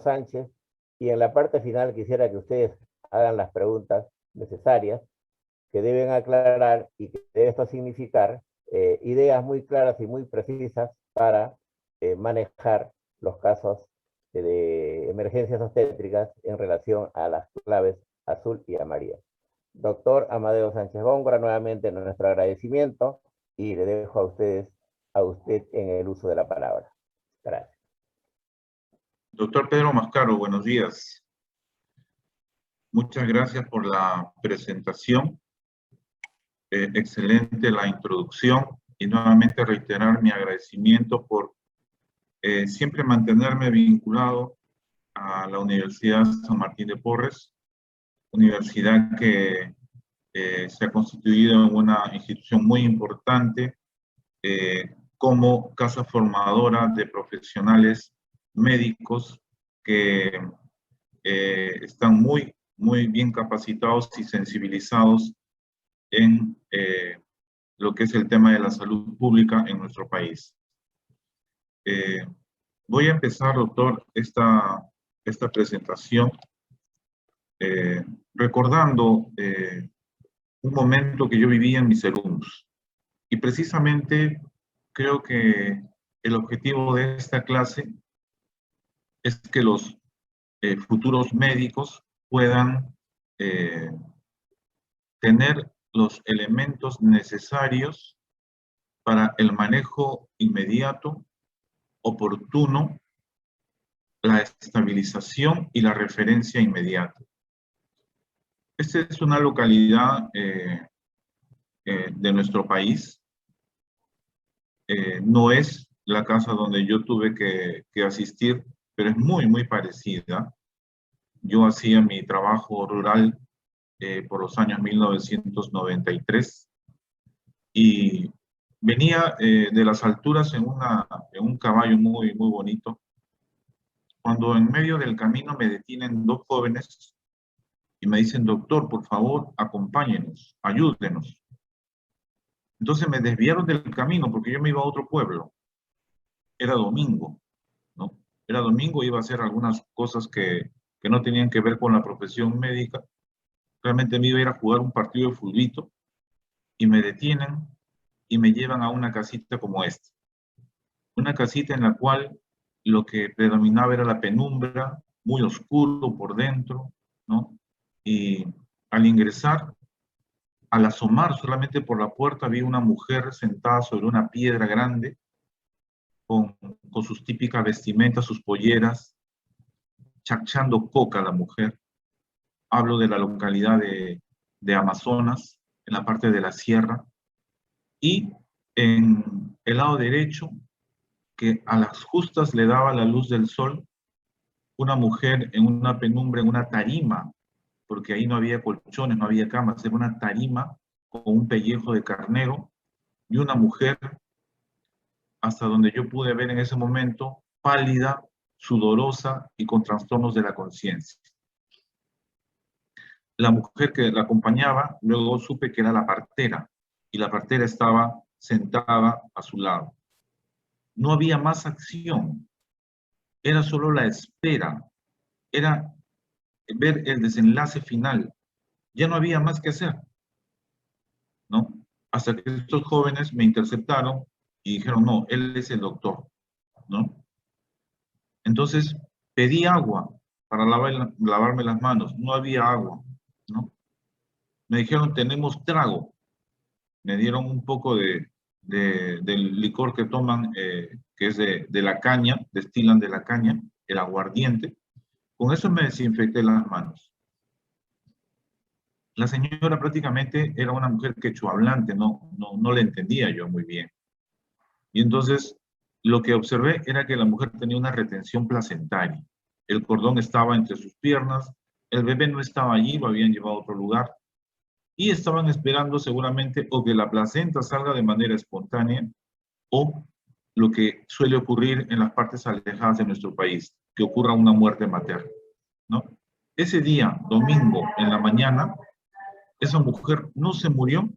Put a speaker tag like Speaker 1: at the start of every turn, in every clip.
Speaker 1: Sánchez, y en la parte final quisiera que ustedes hagan las preguntas necesarias que deben aclarar y que debe esto significar ideas muy claras y muy precisas para manejar los casos de emergencias obstétricas en relación a las claves azul y amarilla. Doctor Amadeo Sánchez Góngora, nuevamente nuestro agradecimiento y le dejo a usted en el uso de la palabra. Gracias.
Speaker 2: Doctor Pedro Mascaro, buenos días. Muchas gracias por la presentación. Excelente la introducción y nuevamente reiterar mi agradecimiento por siempre mantenerme vinculado a la Universidad San Martín de Porres, universidad que se ha constituido en una institución muy importante como casa formadora de profesionales médicos que están muy bien capacitados y sensibilizados en lo que es el tema de la salud pública en nuestro país. Voy a empezar, doctor, esta presentación recordando un momento que yo vivía en mis alumnos. Y precisamente creo que el objetivo de esta clase es que los futuros médicos puedan tener los elementos necesarios para el manejo inmediato, oportuno, la estabilización y la referencia inmediata. Esta es una localidad de nuestro país. No es la casa donde yo tuve que asistir, pero es muy parecida. Yo hacía mi trabajo rural por los años 1993 y venía de las alturas en un caballo muy bonito, cuando en medio del camino me detienen dos jóvenes y me dicen: doctor, por favor, acompáñenos, ayúdenos. Entonces me desviaron del camino porque yo me iba a otro pueblo. Era domingo, ¿no? Era domingo, iba a hacer algunas cosas que no tenían que ver con la profesión médica. Realmente me iba a ir a jugar un partido de fulbito y me detienen y me llevan a una casita como esta. Una casita en la cual lo que predominaba era la penumbra, muy oscuro por dentro, ¿no? Y al ingresar, al asomar solamente por la puerta, vi una mujer sentada sobre una piedra grande, con sus típicas vestimentas, sus polleras, chachando coca la mujer. Hablo de la localidad de Amazonas, en la parte de la sierra. Y en el lado derecho, que a las justas le daba la luz del sol, una mujer en una penumbra, en una tarima, porque ahí no había colchones, no había camas, era una tarima con un pellejo de carnero, y una mujer, hasta donde yo pude ver en ese momento, pálida, sudorosa y con trastornos de la conciencia. La mujer que la acompañaba, luego supe que era la partera, y la partera estaba sentada a su lado. No había más acción, era solo la espera, era ver el desenlace final. Ya no había más que hacer, ¿no? Hasta que estos jóvenes me interceptaron y dijeron: no, él es el doctor, ¿no? Entonces pedí agua para lavarme las manos. No había agua, ¿no? Me dijeron: tenemos trago. Me dieron un poco del licor que toman, que es de la caña, destilan de la caña, el aguardiente. Con eso me desinfecté las manos. La señora prácticamente era una mujer quechohablante, no la entendía yo muy bien. Y entonces lo que observé era que la mujer tenía una retención placentaria. El cordón estaba entre sus piernas, el bebé no estaba allí, lo habían llevado a otro lugar. Y estaban esperando seguramente o que la placenta salga de manera espontánea o lo que suele ocurrir en las partes alejadas de nuestro país, que ocurra una muerte materna, ¿no? Ese día, domingo, en la mañana, esa mujer no se murió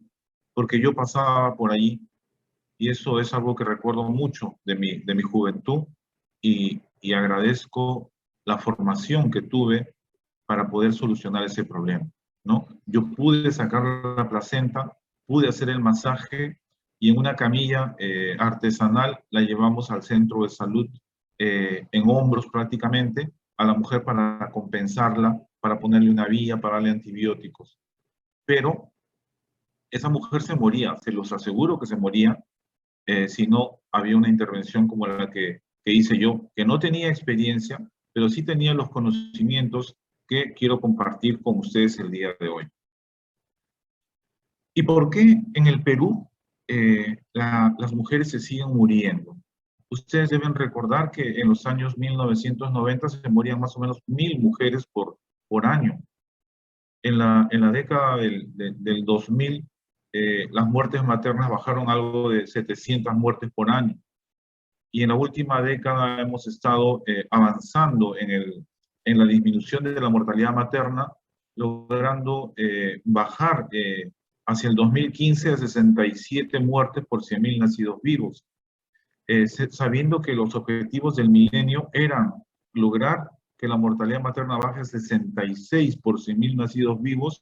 Speaker 2: porque yo pasaba por allí, y eso es algo que recuerdo mucho de mi juventud y agradezco la formación que tuve para poder solucionar ese problema, ¿no? Yo pude sacar la placenta, pude hacer el masaje y en una camilla artesanal la llevamos al centro de salud en hombros prácticamente a la mujer para compensarla, para ponerle una vía, para darle antibióticos. Pero esa mujer se moría, se los aseguro que se moría, si no había una intervención como la que hice yo, que no tenía experiencia, pero sí tenía los conocimientos que quiero compartir con ustedes el día de hoy. ¿Y por qué en el Perú las mujeres se siguen muriendo? Ustedes deben recordar que en los años 1990 se morían más o menos 1000 mujeres por año. En la década del 2000, las muertes maternas bajaron algo de 700 muertes por año. Y en la última década hemos estado avanzando en la disminución de la mortalidad materna, logrando bajar hacia el 2015 a 67 muertes por 100.000 nacidos vivos, sabiendo que los objetivos del milenio eran lograr que la mortalidad materna baje a 66 por 100.000 nacidos vivos,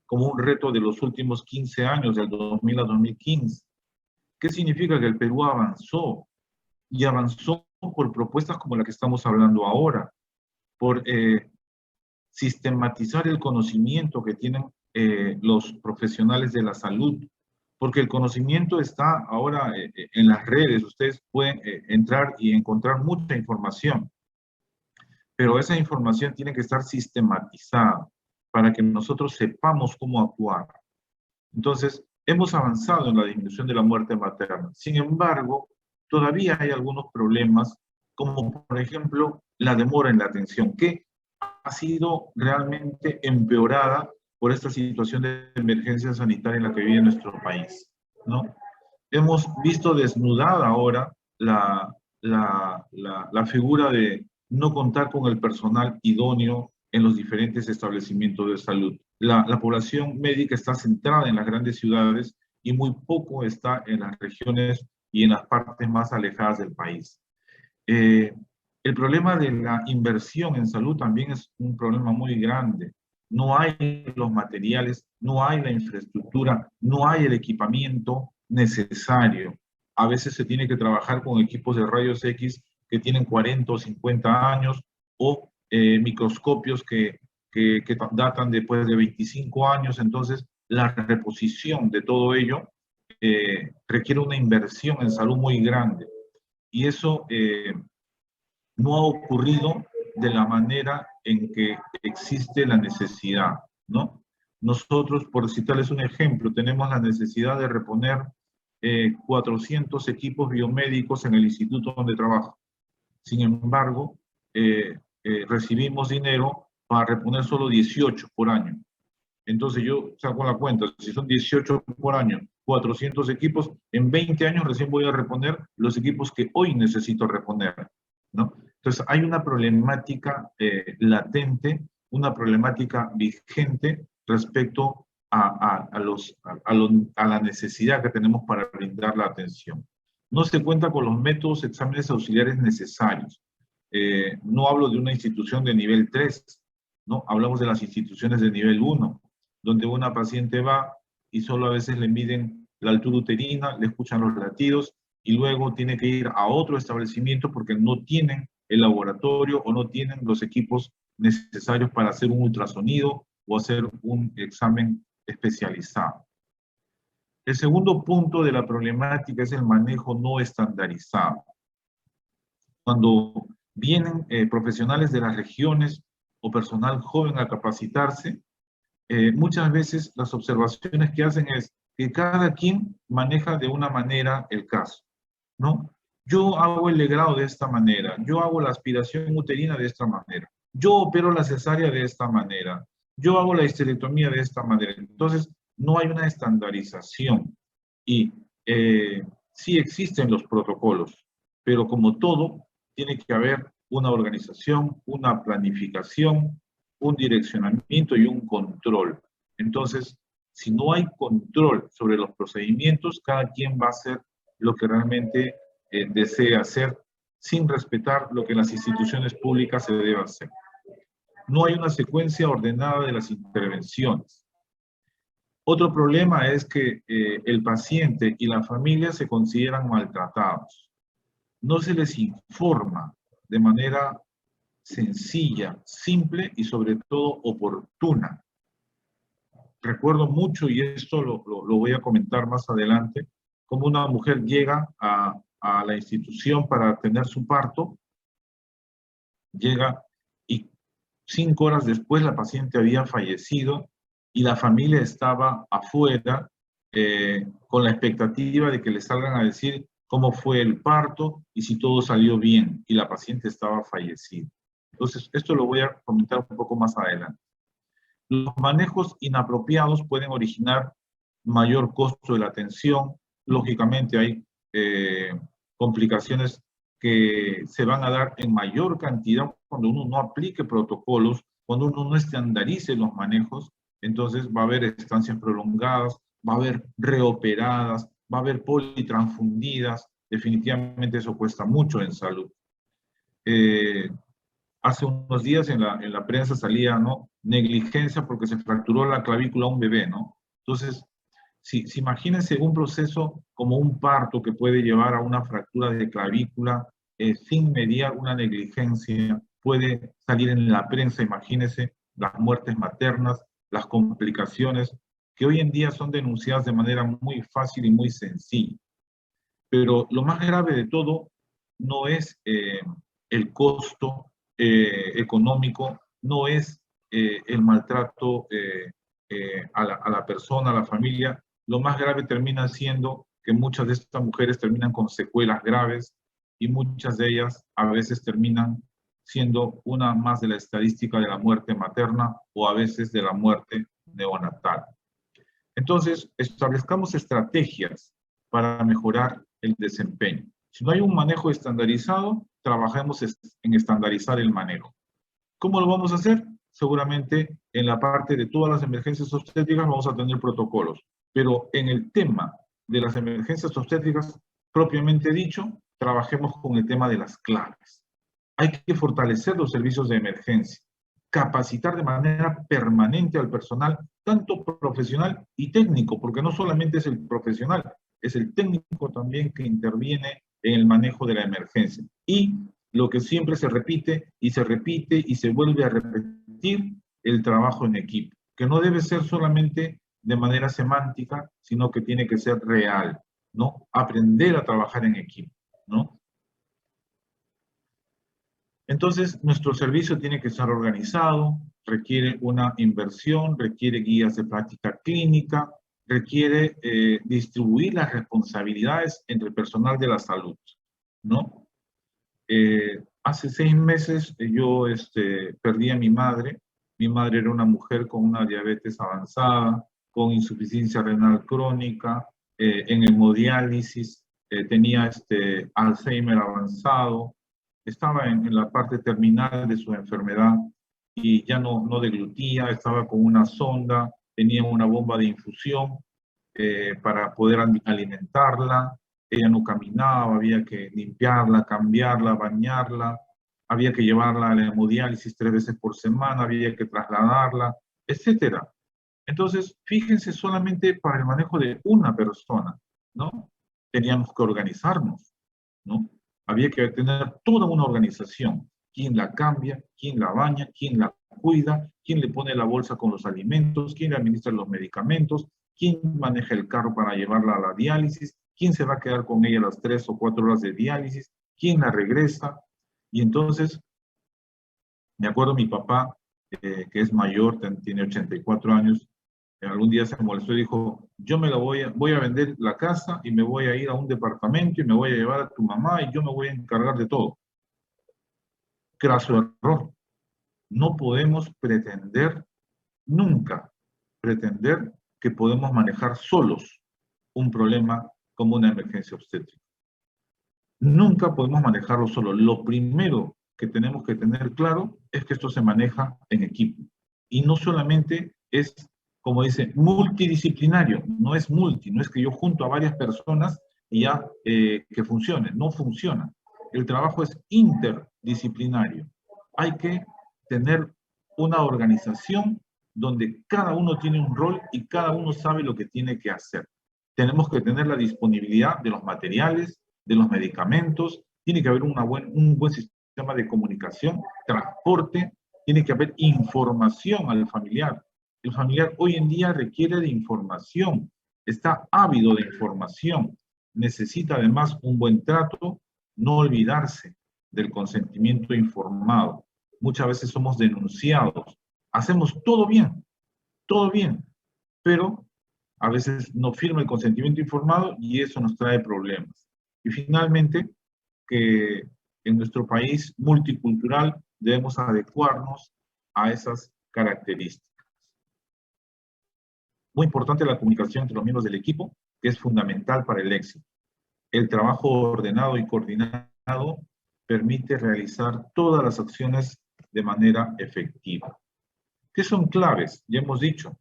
Speaker 2: como un reto de los últimos 15 años, del 2000 a 2015. ¿Qué significa? Que el Perú avanzó, y avanzó por propuestas como la que estamos hablando ahora, por sistematizar el conocimiento que tienen los profesionales de la salud, porque el conocimiento está ahora en las redes, ustedes pueden entrar y encontrar mucha información, pero esa información tiene que estar sistematizada para que nosotros sepamos cómo actuar. Entonces, hemos avanzado en la disminución de la muerte materna. Sin embargo, todavía hay algunos problemas, como por ejemplo la demora en la atención, que ha sido realmente empeorada por esta situación de emergencia sanitaria en la que vive nuestro país, ¿no? Hemos visto desnudada ahora la figura de no contar con el personal idóneo en los diferentes establecimientos de salud. La población médica está centrada en las grandes ciudades y muy poco está en las regiones y en las partes más alejadas del país. El problema de la inversión en salud también es un problema muy grande. No hay los materiales, no hay la infraestructura, no hay el equipamiento necesario. A veces se tiene que trabajar con equipos de rayos X que tienen 40 o 50 años o microscopios que datan después de 25 años. Entonces, la reposición de todo ello requiere una inversión en salud muy grande. Y eso no ha ocurrido de la manera en que existe la necesidad, ¿no? Nosotros, por citarles un ejemplo, tenemos la necesidad de reponer 400 equipos biomédicos en el instituto donde trabajo. Sin embargo, recibimos dinero para reponer solo 18 por año. Entonces yo saco la cuenta, si son 18 por año, 400 equipos, en 20 años recién voy a reponer los equipos que hoy necesito reponer, ¿no? Entonces hay una problemática latente, una problemática vigente respecto a la necesidad que tenemos para brindar la atención. No se cuenta con los métodos, exámenes auxiliares necesarios. No hablo de una institución de nivel 3, ¿no? Hablamos de las instituciones de nivel 1, donde una paciente va y solo a veces le miden la altura uterina, le escuchan los latidos y luego tiene que ir a otro establecimiento porque no tienen el laboratorio o no tienen los equipos necesarios para hacer un ultrasonido o hacer un examen especializado. El segundo punto de la problemática es el manejo no estandarizado. Cuando vienen profesionales de las regiones o personal joven a capacitarse, muchas veces las observaciones que hacen es que cada quien maneja de una manera el caso, ¿no? Yo hago el legrado de esta manera, yo hago la aspiración uterina de esta manera, yo opero la cesárea de esta manera, yo hago la histerectomía de esta manera. Entonces, no hay una estandarización y sí existen los protocolos, pero como todo, tiene que haber una organización, una planificación, un direccionamiento y un control. Entonces, si no hay control sobre los procedimientos, cada quien va a hacer lo que realmente desea hacer sin respetar lo que en las instituciones públicas se debe hacer. No hay una secuencia ordenada de las intervenciones. Otro problema es que el paciente y la familia se consideran maltratados. No se les informa de manera sencilla, simple y sobre todo oportuna. Recuerdo mucho, y esto lo voy a comentar más adelante, cómo una mujer llega a la institución para tener su parto, llega y 5 horas después la paciente había fallecido y la familia estaba afuera con la expectativa de que le salgan a decir cómo fue el parto y si todo salió bien, y la paciente estaba fallecida. Entonces, esto lo voy a comentar un poco más adelante. Los manejos inapropiados pueden originar mayor costo de la atención. Lógicamente hay complicaciones que se van a dar en mayor cantidad cuando uno no aplique protocolos, cuando uno no estandarice los manejos. Entonces va a haber estancias prolongadas, va a haber reoperadas, va a haber politransfundidas. Definitivamente eso cuesta mucho en salud. Hace unos días en la prensa salía, ¿no?, negligencia porque se fracturó la clavícula a un bebé, ¿no? Entonces, si imagínense un proceso como un parto que puede llevar a una fractura de clavícula sin mediar una negligencia, puede salir en la prensa. Imagínense las muertes maternas, las complicaciones que hoy en día son denunciadas de manera muy fácil y muy sencilla. Pero lo más grave de todo no es el costo económico, no es el maltrato a la persona, a la familia. Lo más grave termina siendo que muchas de estas mujeres terminan con secuelas graves y muchas de ellas a veces terminan siendo una más de la estadística de la muerte materna o a veces de la muerte neonatal. Entonces, establezcamos estrategias para mejorar el desempeño. Si no hay un manejo estandarizado, trabajemos en estandarizar el manejo. ¿Cómo lo vamos a hacer? Seguramente en la parte de todas las emergencias obstétricas vamos a tener protocolos, pero en el tema de las emergencias obstétricas, propiamente dicho, trabajemos con el tema de las claves. Hay que fortalecer los servicios de emergencia, capacitar de manera permanente al personal, tanto profesional y técnico, porque no solamente es el profesional, es el técnico también que interviene en el manejo de la emergencia. Y lo que siempre se repite y se repite y se vuelve a repetir, el trabajo en equipo, que no debe ser solamente de manera semántica, sino que tiene que ser real, ¿no? Aprender a trabajar en equipo, ¿no? Entonces, nuestro servicio tiene que estar organizado, requiere una inversión, requiere guías de práctica clínica, requiere distribuir las responsabilidades entre el personal de la salud, ¿no? Hace 6 meses yo perdí a mi madre. Mi madre era una mujer con una diabetes avanzada, con insuficiencia renal crónica, en hemodiálisis, tenía Alzheimer avanzado, estaba en la parte terminal de su enfermedad y ya no deglutía, estaba con una sonda, tenía una bomba de infusión para poder alimentarla. Ella no caminaba, había que limpiarla, cambiarla, bañarla, había que llevarla a la hemodiálisis 3 veces por semana, había que trasladarla, etcétera. Entonces, fíjense, solamente para el manejo de una persona, ¿no? Teníamos que organizarnos, ¿no? Había que tener toda una organización. ¿Quién la cambia? ¿Quién la baña? ¿Quién la cuida? ¿Quién le pone la bolsa con los alimentos? ¿Quién le administra los medicamentos? ¿Quién maneja el carro para llevarla a la diálisis? ¿Quién se va a quedar con ella las 3 o 4 horas de diálisis? ¿Quién la regresa? Y entonces, me acuerdo mi papá, que es mayor, tiene 84 años, algún día se molestó y dijo, yo me la voy a vender la casa y me voy a ir a un departamento y me voy a llevar a tu mamá y yo me voy a encargar de todo. Craso error. No podemos pretender, nunca pretender que podemos manejar solos un problema como una emergencia obstétrica. Nunca podemos manejarlo solo. Lo primero que tenemos que tener claro es que esto se maneja en equipo. Y no solamente es, como dice, multidisciplinario. No es multi, no es que yo junto a varias personas y ya que funcione. No funciona. El trabajo es interdisciplinario. Hay que tener una organización donde cada uno tiene un rol y cada uno sabe lo que tiene que hacer. Tenemos que tener la disponibilidad de los materiales, de los medicamentos, tiene que haber un buen sistema de comunicación, transporte, tiene que haber información al familiar. El familiar hoy en día requiere de información, está ávido de información, necesita además un buen trato, no olvidarse del consentimiento informado. Muchas veces somos denunciados, hacemos todo bien, pero a veces no firma el consentimiento informado y eso nos trae problemas. Y finalmente, que en nuestro país multicultural debemos adecuarnos a esas características. Muy importante la comunicación entre los miembros del equipo, que es fundamental para el éxito. El trabajo ordenado y coordinado permite realizar todas las acciones de manera efectiva. ¿Qué son claves? Ya hemos dicho,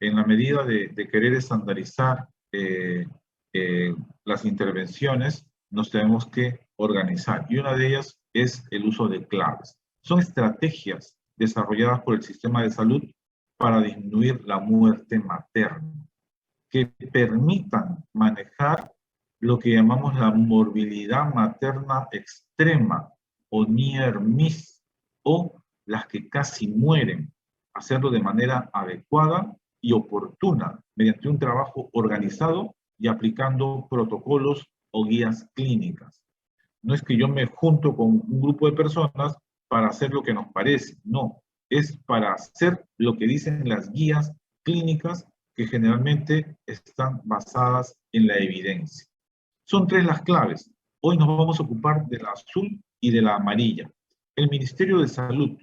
Speaker 2: en la medida de querer estandarizar las intervenciones, nos tenemos que organizar. Y una de ellas es el uso de claves. Son estrategias desarrolladas por el sistema de salud para disminuir la muerte materna, que permitan manejar lo que llamamos la morbilidad materna extrema, o near miss, o las que casi mueren. Hacerlo de manera adecuada y oportuna, mediante un trabajo organizado y aplicando protocolos o guías clínicas. No es que yo me junto con un grupo de personas para hacer lo que nos parece, no. Es para hacer lo que dicen las guías clínicas que generalmente están basadas en la evidencia. Son tres las claves. Hoy nos vamos a ocupar de la azul y de la amarilla. El Ministerio de Salud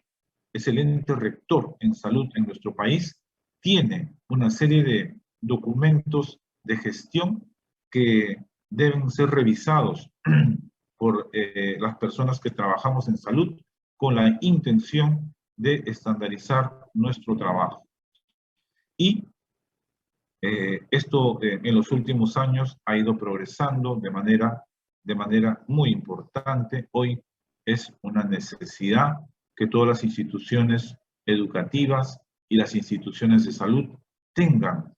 Speaker 2: es el ente rector en salud en nuestro país, tiene una serie de documentos de gestión que deben ser revisados por las personas que trabajamos en salud con la intención de estandarizar nuestro trabajo. Y esto en los últimos años ha ido progresando de manera muy importante. Hoy es una necesidad que todas las instituciones educativas y las instituciones de salud tengan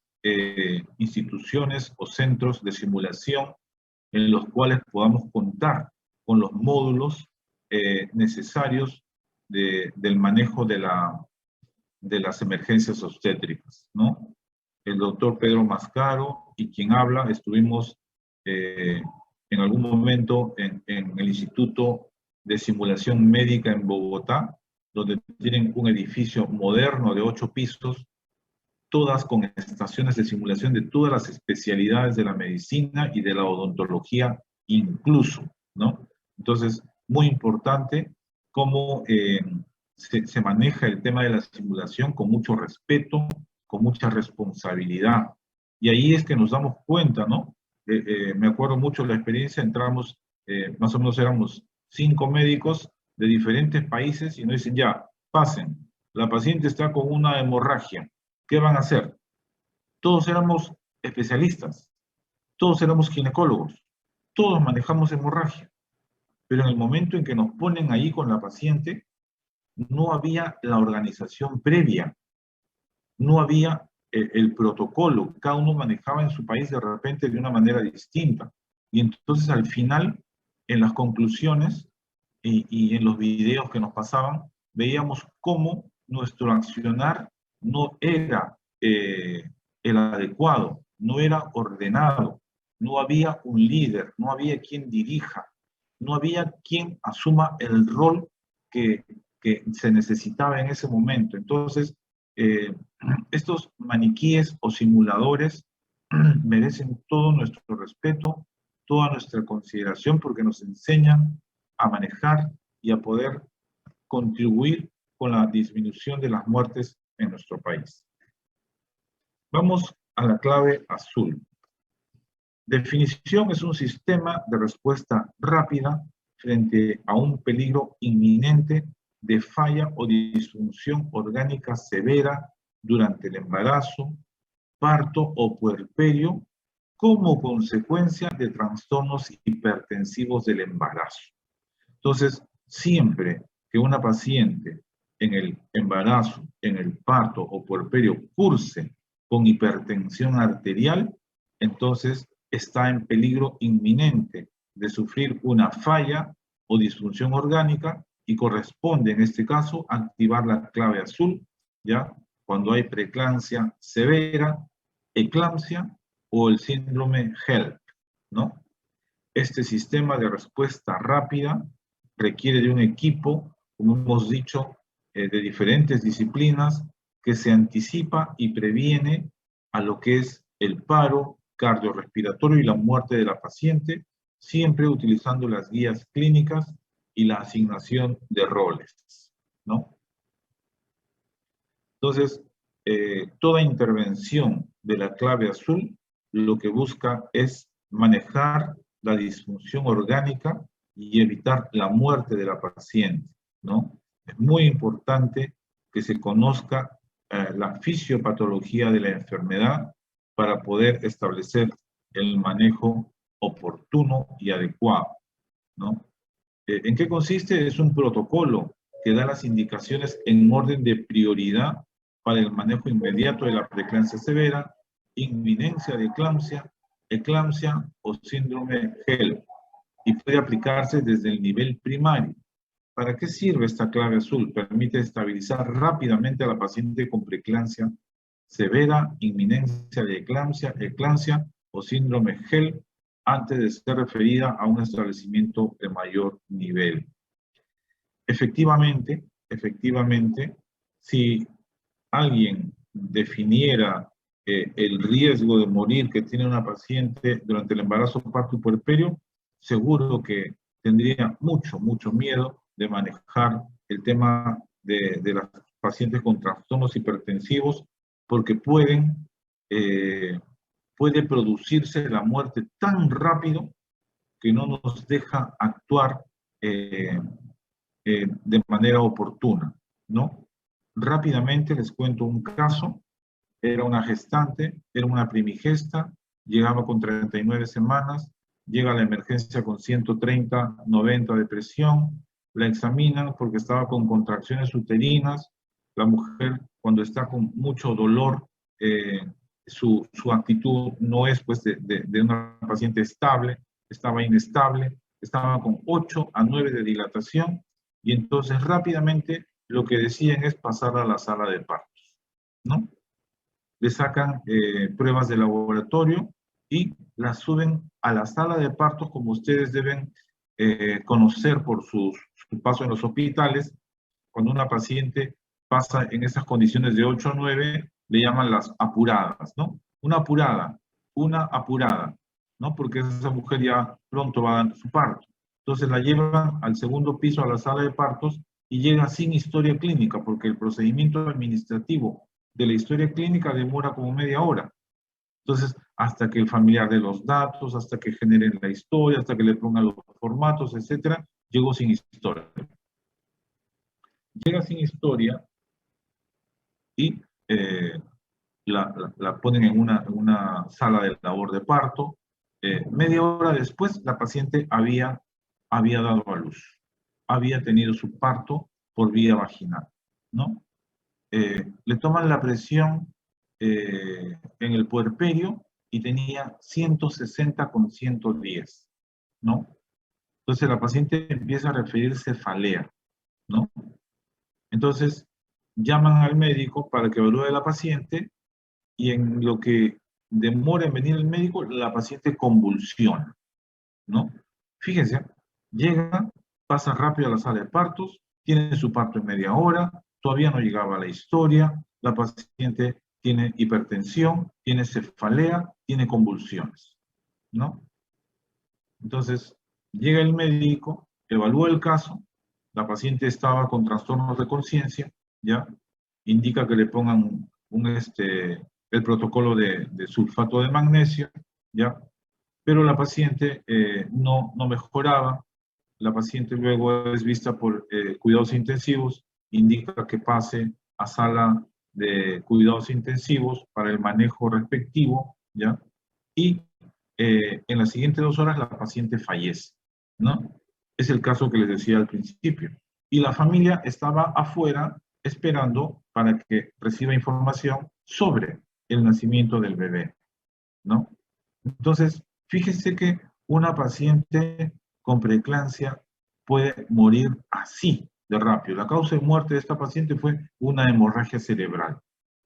Speaker 2: instituciones o centros de simulación en los cuales podamos contar con los módulos necesarios del manejo de las emergencias obstétricas, ¿no? El doctor Pedro Mascaro y quien habla estuvimos en algún momento en el Instituto de Simulación Médica en Bogotá, donde tienen un edificio moderno de 8 pisos, todas con estaciones de simulación de todas las especialidades de la medicina y de la odontología incluso, ¿no? Entonces, muy importante cómo se maneja el tema de la simulación con mucho respeto, con mucha responsabilidad. Y ahí es que nos damos cuenta, ¿no? Me acuerdo mucho de la experiencia, entramos, más o menos éramos 5 médicos de diferentes países y nos dicen, ya, pasen, la paciente está con una hemorragia, ¿qué van a hacer? Todos éramos especialistas, todos éramos ginecólogos, todos manejamos hemorragia, pero en el momento en que nos ponen ahí con la paciente, no había la organización previa, no había el protocolo, cada uno manejaba en su país de repente de una manera distinta. Y entonces al final, en las conclusiones y en los videos que nos pasaban, veíamos cómo nuestro accionar no era el adecuado, no era ordenado, no había un líder, no había quien dirija, no había quien asuma el rol que se necesitaba en ese momento. Entonces, estos maniquíes o simuladores merecen todo nuestro respeto, toda nuestra consideración, porque nos enseñan a manejar y a poder contribuir con la disminución de las muertes en nuestro país. Vamos a la clave azul. Definición: es un sistema de respuesta rápida frente a un peligro inminente de falla o disfunción orgánica severa durante el embarazo, parto o puerperio como consecuencia de trastornos hipertensivos del embarazo. Entonces, siempre que una paciente en el embarazo, en el parto o puerperio curse con hipertensión arterial, entonces está en peligro inminente de sufrir una falla o disfunción orgánica y corresponde en este caso activar la clave azul, ¿ya? Cuando hay preeclampsia severa, eclampsia o el síndrome HELP, ¿no? Este sistema de respuesta rápida requiere de un equipo, como hemos dicho, de diferentes disciplinas que se anticipa y previene a lo que es el paro cardiorrespiratorio y la muerte de la paciente, siempre utilizando las guías clínicas y la asignación de roles, ¿no? Entonces, toda intervención de la clave azul lo que busca es manejar la disfunción orgánica y evitar la muerte de la paciente, ¿no? Es muy importante que se conozca la fisiopatología de la enfermedad para poder establecer el manejo oportuno y adecuado, ¿no? ¿En qué consiste? Es un protocolo que da las indicaciones en orden de prioridad para el manejo inmediato de la preeclampsia severa, inminencia de eclampsia o síndrome HELP, y puede aplicarse desde el nivel primario. ¿Para qué sirve esta clave azul? Permite estabilizar rápidamente a la paciente con preeclampsia severa, inminencia de eclampsia o síndrome HELP antes de ser referida a un establecimiento de mayor nivel. Efectivamente, si alguien definiera el riesgo de morir que tiene una paciente durante el embarazo, parto y puerperio, seguro que tendría mucho miedo de manejar el tema de las pacientes con trastornos hipertensivos, porque puede producirse la muerte tan rápido que no nos deja actuar de manera oportuna, ¿no? Rápidamente les cuento un caso. Era una gestante, era una primigesta, llegaba con 39 semanas, llega a la emergencia con 130, 90 de presión, la examinan porque estaba con contracciones uterinas. La mujer, cuando está con mucho dolor, su actitud no es pues de una paciente estable, estaba inestable, estaba con 8 a 9 de dilatación, y entonces rápidamente lo que deciden es pasar a la sala de partos, ¿no? Le sacan pruebas de laboratorio y las suben a la sala de partos, como ustedes deben conocer por su paso en los hospitales. Cuando una paciente pasa en esas condiciones de 8 a 9, le llaman las apuradas, ¿no? Una apurada, ¿no? Porque esa mujer ya pronto va a dar su parto. Entonces la llevan al segundo piso a la sala de partos y llega sin historia clínica, porque el procedimiento administrativo de la historia clínica demora como media hora. Entonces, hasta que el familiar dé los datos, hasta que generen la historia, hasta que le pongan los formatos, etcétera, llegó sin historia. Llega sin historia y la ponen en una sala de labor de parto. Media hora después, la paciente había dado a luz, había tenido su parto por vía vaginal, ¿no? Le toman la presión en el puerperio y tenía 160 con 110, ¿no? Entonces la paciente empieza a referir cefalea, ¿no? Entonces llaman al médico para que evalúe a la paciente, y en lo que demora en venir el médico, la paciente convulsiona, ¿no? Fíjense, llega, pasa rápido a la sala de partos, tiene su parto en media hora, todavía no llegaba a la historia, la paciente tiene hipertensión, tiene cefalea, tiene convulsiones, ¿no? Entonces, llega el médico, evalúa el caso, la paciente estaba con trastornos de conciencia, ¿ya? Indica que le pongan el protocolo de sulfato de magnesio, ¿ya? Pero la paciente no mejoraba. La paciente luego es vista por cuidados intensivos, indica que pase a sala de cuidados intensivos para el manejo respectivo, ¿ya? Y en las siguientes 2 horas la paciente fallece, ¿no? Es el caso que les decía al principio. Y la familia estaba afuera esperando para que reciba información sobre el nacimiento del bebé, ¿no? Entonces, fíjese que una paciente con preeclampsia puede morir así de rápido. La causa de muerte de esta paciente fue una hemorragia cerebral,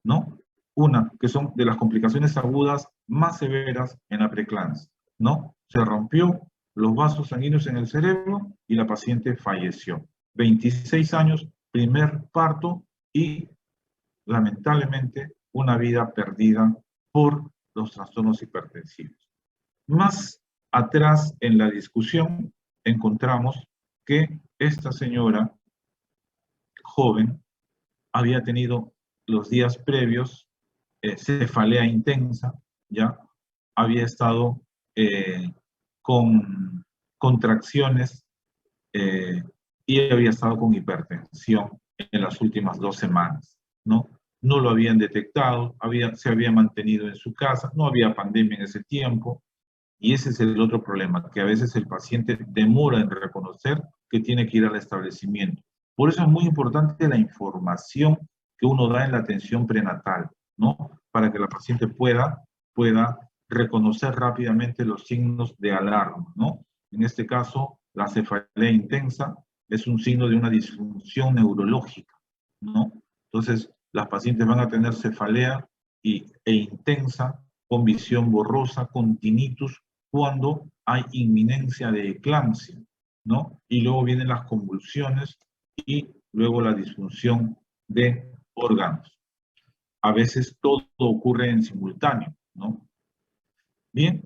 Speaker 2: ¿no? Una que son de las complicaciones agudas más severas en la preeclampsia, ¿no? Se rompió los vasos sanguíneos en el cerebro y la paciente falleció. 26 años, primer parto y lamentablemente una vida perdida por los trastornos hipertensivos. Más atrás en la discusión encontramos que esta señora joven había tenido los días previos cefalea intensa, ya había estado con contracciones y había estado con hipertensión en las últimas 2 semanas, ¿no? No lo habían detectado, se había mantenido en su casa, no había pandemia en ese tiempo, y ese es el otro problema, que a veces el paciente demora en reconocer que tiene que ir al establecimiento. Por eso es muy importante la información que uno da en la atención prenatal, ¿no? Para que la paciente pueda reconocer rápidamente los signos de alarma, ¿no? En este caso, la cefalea intensa es un signo de una disfunción neurológica, ¿no? Entonces, las pacientes van a tener cefalea e intensa, con visión borrosa, con tinnitus, cuando hay inminencia de eclampsia, ¿no? Y luego vienen las convulsiones y luego la disfunción de órganos. A veces todo ocurre en simultáneo, ¿no? Bien,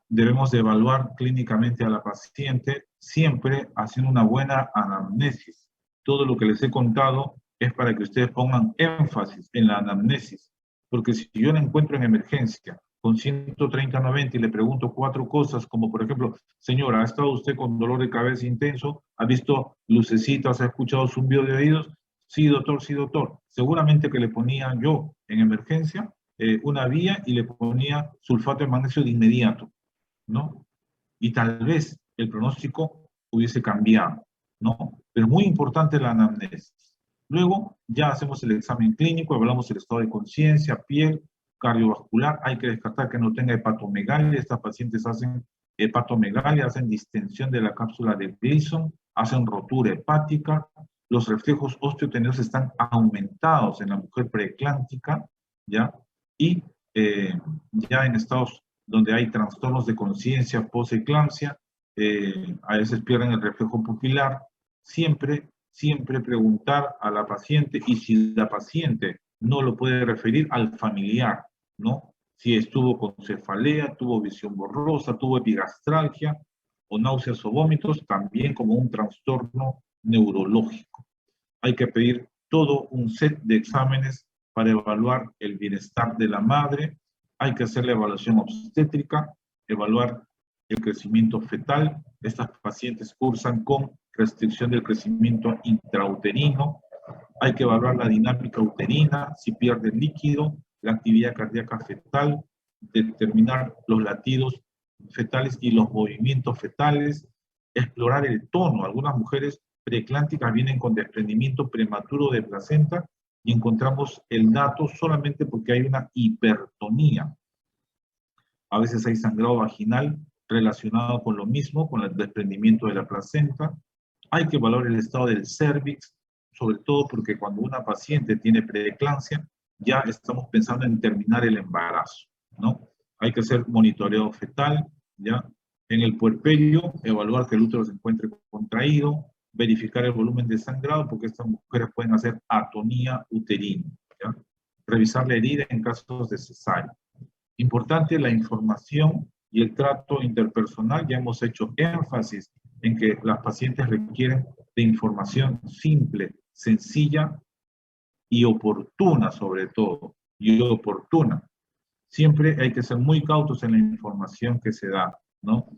Speaker 2: debemos de evaluar clínicamente a la paciente siempre haciendo una buena anamnesis. Todo lo que les he contado es para que ustedes pongan énfasis en la anamnesis, porque si yo la encuentro en emergencia con 130/90 y le pregunto 4 cosas, como por ejemplo, señora, ¿ha estado usted con dolor de cabeza intenso? ¿Ha visto lucecitas? ¿Ha escuchado zumbido de oídos? Sí, doctor, sí, doctor. Seguramente que le ponía yo en emergencia una vía y le ponía sulfato de magnesio de inmediato, ¿no? Y tal vez el pronóstico hubiese cambiado, ¿no? Pero muy importante la anamnesis. Luego ya hacemos el examen clínico, evaluamos el estado de conciencia, piel, cardiovascular. Hay que descartar que no tenga hepatomegalia. Estas pacientes hacen hepatomegalia, hacen distensión de la cápsula de Gleason, hacen rotura hepática. Los reflejos osteoteniosos están aumentados en la mujer preeclántica, ¿ya? Y ya en estados donde hay trastornos de conciencia post-eclampsia, a veces pierden el reflejo pupilar. Siempre preguntar a la paciente, y si la paciente no lo puede referir, al familiar, ¿no? Si estuvo con cefalea, tuvo visión borrosa, tuvo epigastralgia o náuseas o vómitos, también como un trastorno neurológico. Hay que pedir todo un set de exámenes para evaluar el bienestar de la madre. Hay que hacer la evaluación obstétrica, evaluar el crecimiento fetal. Estas pacientes cursan con restricción del crecimiento intrauterino. Hay que evaluar la dinámica uterina, si pierde líquido, la actividad cardíaca fetal, determinar los latidos fetales y los movimientos fetales, explorar el tono. Algunas mujeres preeclánticas vienen con desprendimiento prematuro de placenta y encontramos el dato solamente porque hay una hipertonía. A veces hay sangrado vaginal relacionado con lo mismo, con el desprendimiento de la placenta. Hay que evaluar el estado del cérvix, sobre todo porque cuando una paciente tiene preeclampsia, ya estamos pensando en terminar el embarazo, ¿no? Hay que hacer monitoreo fetal, ¿ya? En el puerperio, evaluar que el útero se encuentre contraído, verificar el volumen de sangrado, porque estas mujeres pueden hacer atonía uterina, ¿ya? Revisar la herida en casos de cesárea. Importante la información y el trato interpersonal. Ya hemos hecho énfasis en que las pacientes requieren de información simple, sencilla y oportuna, sobre todo, y oportuna. Siempre hay que ser muy cautos en la información que se da, ¿no?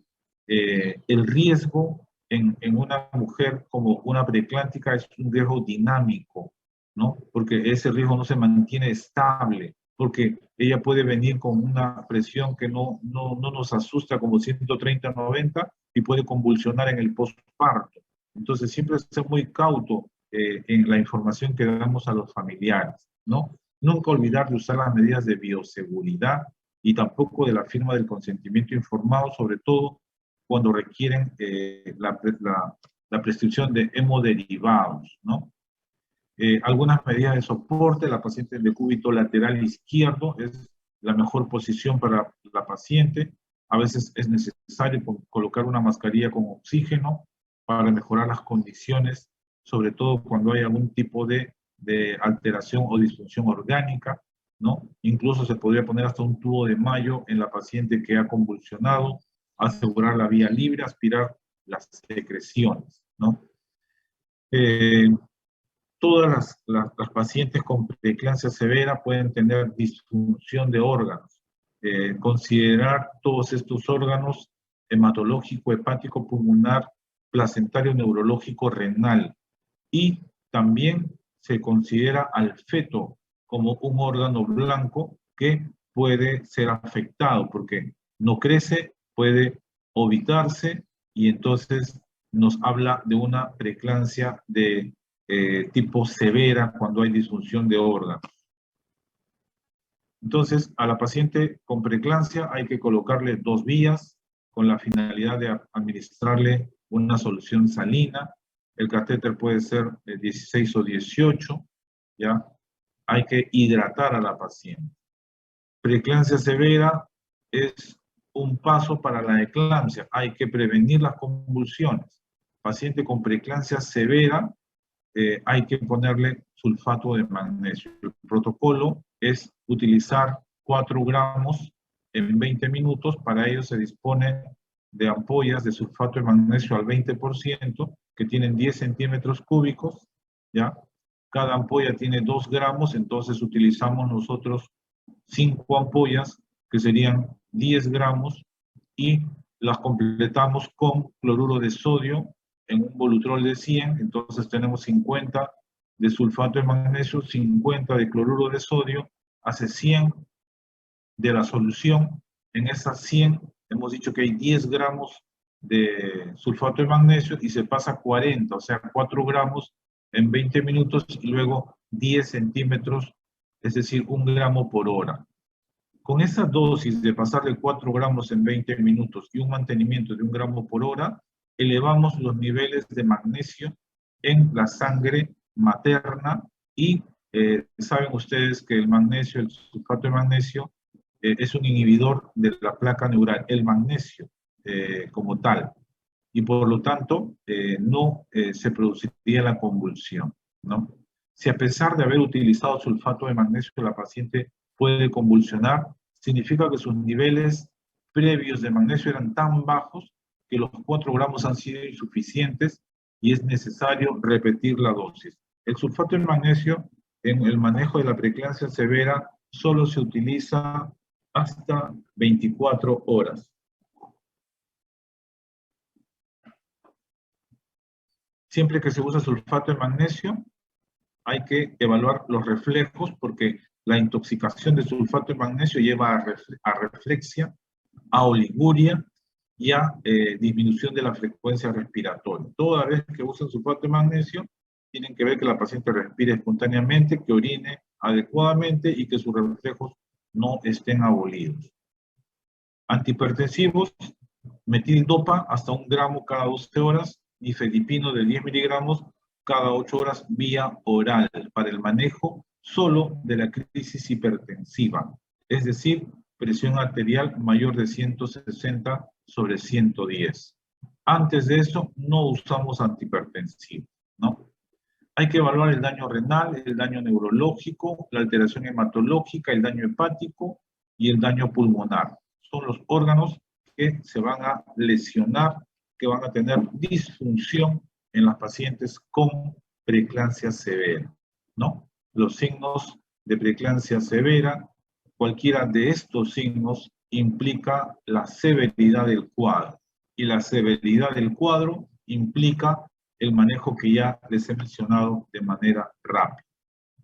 Speaker 2: El riesgo en una mujer como una preeclántica es un riesgo dinámico, ¿no? Porque ese riesgo no se mantiene estable. porque ella puede venir con una presión que no nos asusta como 130, 90 y puede convulsionar en el postparto. Entonces siempre ser muy cauto en la información que damos a los familiares, ¿no? Nunca olvidar de usar las medidas de bioseguridad y tampoco de la firma del consentimiento informado, sobre todo cuando requieren la prescripción de hemoderivados, ¿no? Algunas medidas de soporte, la paciente en decúbito lateral izquierdo es la mejor posición para la paciente. A veces es necesario colocar una mascarilla con oxígeno para mejorar las condiciones, sobre todo cuando hay algún tipo de alteración o disfunción orgánica, ¿no? Incluso se podría poner hasta un tubo de mayo en la paciente que ha convulsionado, asegurar la vía libre, aspirar las secreciones, ¿no? Todas las pacientes con preeclampsia severa pueden tener disfunción de órganos. Considerar todos estos órganos: hematológico, hepático, pulmonar, placentario, neurológico, renal. Y también se considera al feto como un órgano blanco que puede ser afectado porque no crece, puede ovitarse y entonces nos habla de una preeclampsia de tipo severa cuando hay disfunción de órganos. Entonces, a la paciente con preeclampsia hay que colocarle 2 vías con la finalidad de administrarle una solución salina. El catéter puede ser 16 o 18, ¿ya? Hay que hidratar a la paciente. Preeclampsia severa es un paso para la eclampsia. Hay que prevenir las convulsiones. Paciente con preeclampsia severa, hay que ponerle sulfato de magnesio. El protocolo es utilizar 4 gramos en 20 minutos. Para ello se dispone de ampollas de sulfato de magnesio al 20%, que tienen 10 centímetros cúbicos, ¿ya? Cada ampolla tiene 2 gramos, entonces utilizamos nosotros 5 ampollas, que serían 10 gramos, y las completamos con cloruro de sodio en un volutrol de 100, entonces tenemos 50 de sulfato de magnesio, 50 de cloruro de sodio, hace 100 de la solución. En esas 100 hemos dicho que hay 10 gramos de sulfato de magnesio y se pasa 40, o sea, 4 gramos en 20 minutos y luego 10 centímetros, es decir, 1 gramo por hora. Con esa dosis de pasar de 4 gramos en 20 minutos y un mantenimiento de 1 gramo por hora, elevamos los niveles de magnesio en la sangre materna y saben ustedes que el magnesio, el sulfato de magnesio, es un inhibidor de la placa neural, el magnesio como tal, y por lo tanto no se produciría la convulsión, ¿no? Si a pesar de haber utilizado sulfato de magnesio la paciente puede convulsionar, significa que sus niveles previos de magnesio eran tan bajos que los 4 gramos han sido insuficientes y es necesario repetir la dosis. El sulfato de magnesio en el manejo de la preeclampsia severa solo se utiliza hasta 24 horas. Siempre que se usa sulfato de magnesio, hay que evaluar los reflejos porque la intoxicación de sulfato de magnesio lleva a reflexia, a oliguria y a disminución de la frecuencia respiratoria. Toda vez que usan sulfato de magnesio, tienen que ver que la paciente respire espontáneamente, que orine adecuadamente y que sus reflejos no estén abolidos. Antihipertensivos: metildopa hasta 1 gramo cada 12 horas, nifedipino de 10 miligramos cada 8 horas vía oral para el manejo solo de la crisis hipertensiva, es decir, presión arterial mayor de 160/110. Antes de eso no usamos antihipertensivos, ¿no? Hay que evaluar el daño renal, el daño neurológico, la alteración hematológica, el daño hepático y el daño pulmonar. Son los órganos que se van a lesionar, que van a tener disfunción en las pacientes con preeclampsia severa, ¿no? Los signos de preeclampsia severa, cualquiera de estos signos implica la severidad del cuadro. Y la severidad del cuadro implica el manejo que ya les he mencionado de manera rápida.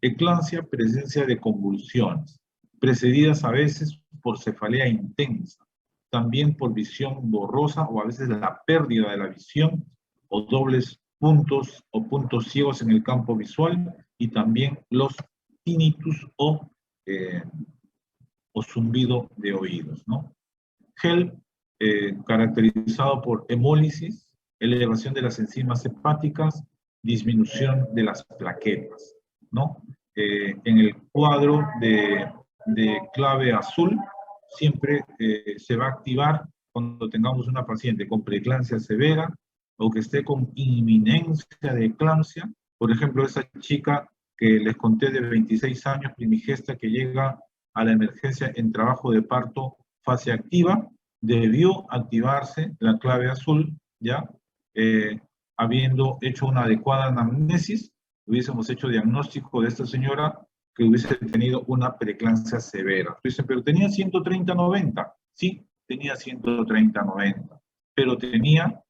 Speaker 2: Eclampsia: presencia de convulsiones. precedidas a veces por cefalea intensa, también por visión borrosa o a veces la pérdida de la visión o dobles puntos o puntos ciegos en el campo visual y también los tinnitus o zumbido de oídos, ¿no? HELP, caracterizado por hemólisis, elevación de las enzimas hepáticas, disminución de las plaquetas, ¿no? En el cuadro de clave azul, siempre se va a activar cuando tengamos una paciente con preeclampsia severa o que esté con inminencia de eclampsia. Por ejemplo, esa chica que les conté de 26 años, primigesta, que llega a la emergencia en trabajo de parto fase activa, debió activarse la clave azul, ¿ya? Habiendo hecho una adecuada anamnesis, hubiésemos hecho diagnóstico de esta señora que hubiese tenido una preeclampsia severa. Dicen, pero tenía 130/90. Sí, tenía 130/90, pero tenía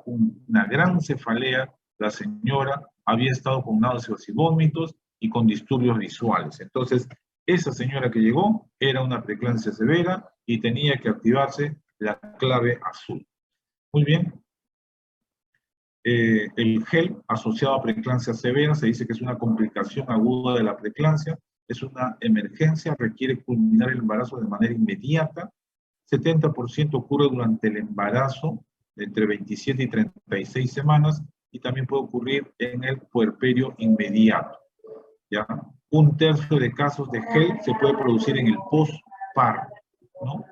Speaker 2: una gran cefalea. La señora había estado con náuseas y vómitos y con disturbios visuales. Entonces, esa señora que llegó era una preeclampsia severa y tenía que activarse la clave azul. Muy bien. El HELP asociado a preeclampsia severa se dice que es una complicación aguda de la preeclampsia, es una emergencia, requiere culminar el embarazo de manera inmediata. 70% ocurre durante el embarazo, entre 27 y 36 semanas, y también puede ocurrir en el puerperio inmediato, ¿ya? 1/3 de casos de HELP se puede producir en el postparto, ¿no?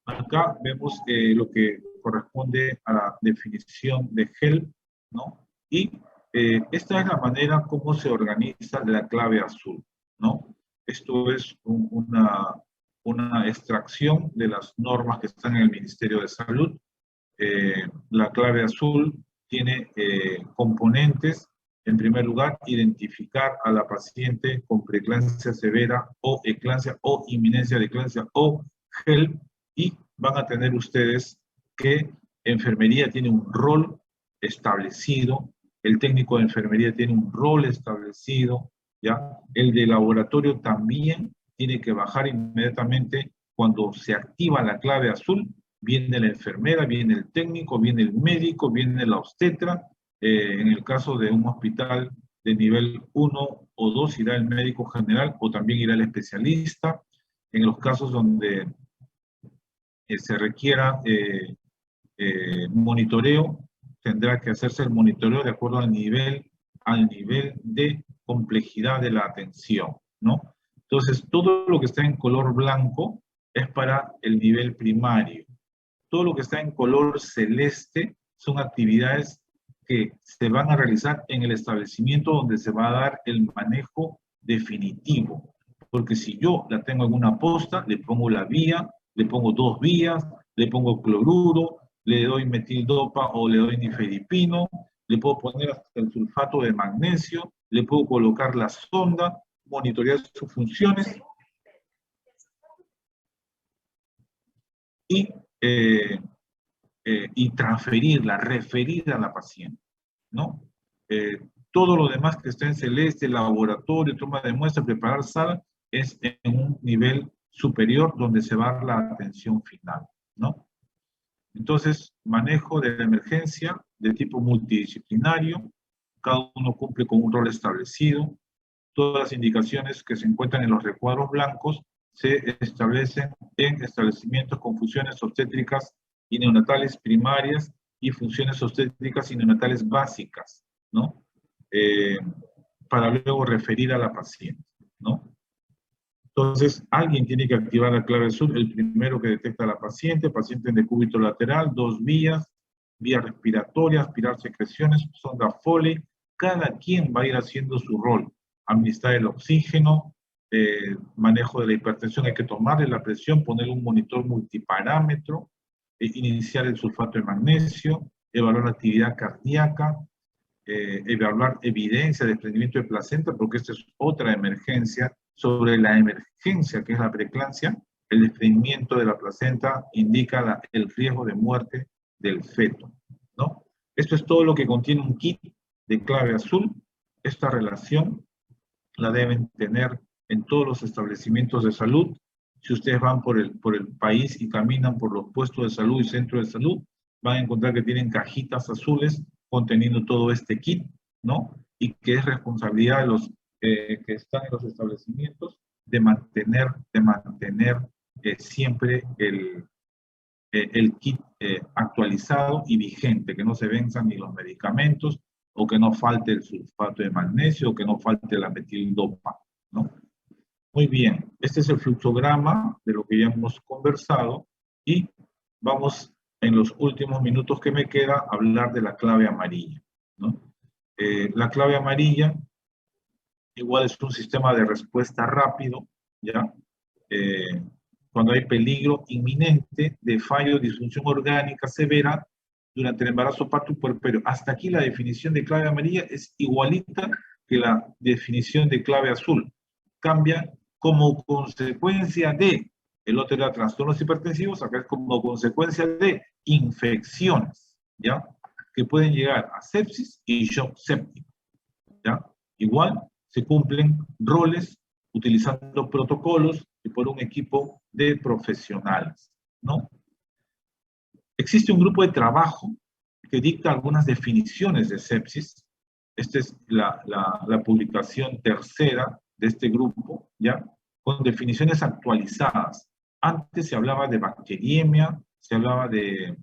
Speaker 2: Acá vemos lo que corresponde a la definición de HELP, ¿no? Y esta es la manera como se organiza la clave azul, ¿no? Esto es una extracción de las normas que están en el Ministerio de Salud. La clave azul tiene componentes. En primer lugar, identificar a la paciente con preeclampsia severa o eclampsia o inminencia de eclampsia o HELP, y van a tener ustedes que enfermería tiene un rol establecido, el técnico de enfermería tiene un rol establecido, ¿ya? El de laboratorio también tiene que bajar inmediatamente cuando se activa la clave azul. Viene la enfermera, viene el técnico, viene el médico, viene la obstetra. En el caso de un hospital de nivel 1 o 2 irá el médico general o también irá el especialista. En los casos donde se requiera monitoreo, tendrá que hacerse el monitoreo de acuerdo al nivel de complejidad de la atención, ¿no? Entonces, todo lo que está en color blanco es para el nivel primario. Todo lo que está en color celeste son actividades que se van a realizar en el establecimiento donde se va a dar el manejo definitivo. Porque si yo la tengo en una posta, le pongo la vía, le pongo 2 vías, le pongo cloruro, le doy metildopa o le doy nifedipino, le puedo poner hasta el sulfato de magnesio, le puedo colocar la sonda, monitorear sus funciones y transferirla, referir a la paciente, ¿no? Todo lo demás que está en celeste, laboratorio, toma de muestra, preparar sala, es en un nivel superior donde se va a dar la atención final, ¿no? Entonces, manejo de la emergencia de tipo multidisciplinario, cada uno cumple con un rol establecido, todas las indicaciones que se encuentran en los recuadros blancos se establecen en establecimientos con funciones obstétricas y neonatales primarias y funciones obstétricas y neonatales básicas, ¿no? Para luego referir a la paciente, ¿no? Entonces, alguien tiene que activar la clave azul, el primero que detecta a la paciente en decúbito lateral, 2 vías, vía respiratoria, aspirar secreciones, sonda Foley, cada quien va a ir haciendo su rol. Administrar el oxígeno, manejo de la hipertensión, hay que tomarle la presión, poner un monitor multiparámetro, iniciar el sulfato de magnesio, evaluar la actividad cardíaca, evaluar evidencia de desprendimiento de placenta, porque esta es otra emergencia. Sobre la emergencia que es la preeclampsia, el desprendimiento de la placenta indica el riesgo de muerte del feto, ¿no? Esto es todo lo que contiene un kit de clave azul. Esta relación la deben tener en todos los establecimientos de salud. Si ustedes van por el país y caminan por los puestos de salud y centros de salud, van a encontrar que tienen cajitas azules conteniendo todo este kit, ¿no? Y que es responsabilidad de los que están en los establecimientos de mantener siempre el kit actualizado y vigente, que no se venzan ni los medicamentos, o que no falte el sulfato de magnesio, o que no falte la metildopa, ¿no? Muy bien, este es el fluxograma de lo que ya hemos conversado y vamos en los últimos minutos que me queda a hablar de la clave amarilla, ¿no? La clave amarilla igual es un sistema de respuesta rápido, ¿ya? Cuando hay peligro inminente de fallo o disfunción orgánica severa durante el embarazo parto-puerperio. Hasta aquí la definición de clave amarilla es igualita que la definición de clave azul. Cambia como consecuencia de, el otro era trastornos hipertensivos, acá es como consecuencia de infecciones, ¿ya? Que pueden llegar a sepsis y shock séptico, ¿ya? Igual se cumplen roles utilizando protocolos y por un equipo de profesionales, ¿no? Existe un grupo de trabajo que dicta algunas definiciones de sepsis. Esta es la publicación tercera de este grupo, ¿ya? Con definiciones actualizadas. Antes se hablaba de bacteriemia, se hablaba de